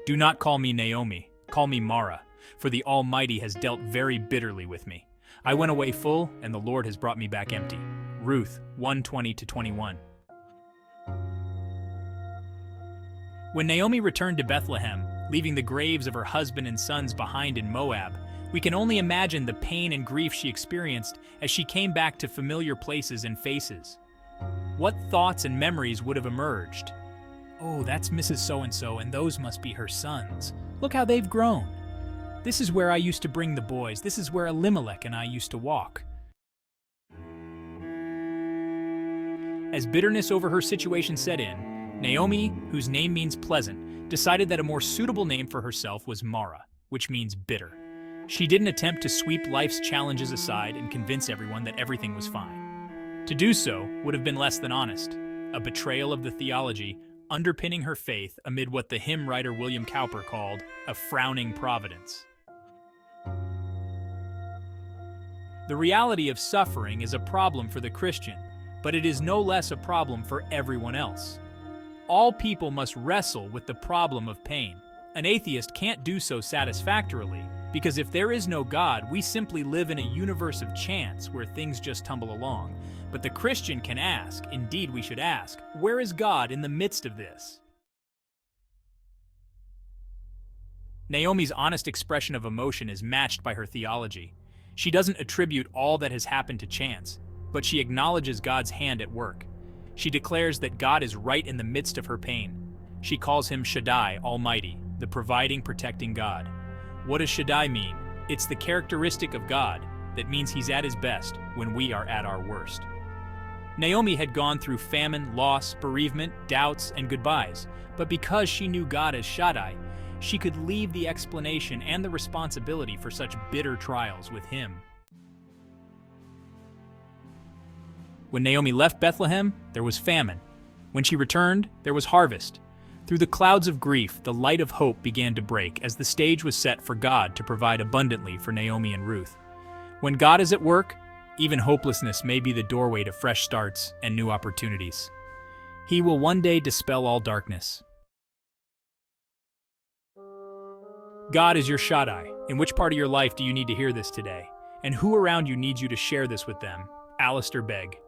Do not call me Naomi, call me Mara, for the Almighty has dealt very bitterly with me. I went away full, and the Lord has brought me back empty. Ruth 1:20-21. When Naomi returned to Bethlehem, leaving the graves of her husband and sons behind in Moab, we can only imagine the pain and grief she experienced as she came back to familiar places and faces. What thoughts and memories would have emerged? Oh, that's Mrs. So-and-so, and those must be her sons. Look how they've grown. This is where I used to bring the boys. This is where Elimelech and I used to walk. As bitterness over her situation set in, Naomi, whose name means pleasant, decided that a more suitable name for herself was Mara, which means bitter. She didn't attempt to sweep life's challenges aside and convince everyone that everything was fine. To do so would have been less than honest, a betrayal of the theology underpinning her faith amid what the hymn writer William Cowper called a frowning providence. The reality of suffering is a problem for the Christian, but it is no less a problem for everyone else. All people must wrestle with the problem of pain. An atheist can't do so satisfactorily, because if there is no God, we simply live in a universe of chance where things just tumble along. But the Christian can ask, indeed we should ask, where is God in the midst of this? Naomi's honest expression of emotion is matched by her theology. She doesn't attribute all that has happened to chance, but she acknowledges God's hand at work. She declares that God is right in the midst of her pain. She calls him Shaddai, Almighty, the providing, protecting God. What does Shaddai mean? It's the characteristic of God that means he's at his best when we are at our worst. Naomi had gone through famine, loss, bereavement, doubts, and goodbyes, but because she knew God as Shaddai, she could leave the explanation and the responsibility for such bitter trials with him. When Naomi left Bethlehem, there was famine. When she returned, there was harvest. Through the clouds of grief, the light of hope began to break as the stage was set for God to provide abundantly for Naomi and Ruth. When God is at work, even hopelessness may be the doorway to fresh starts and new opportunities. He will one day dispel all darkness. God is your Shaddai. In which part of your life do you need to hear this today? And who around you needs you to share this with them? Alistair Begg.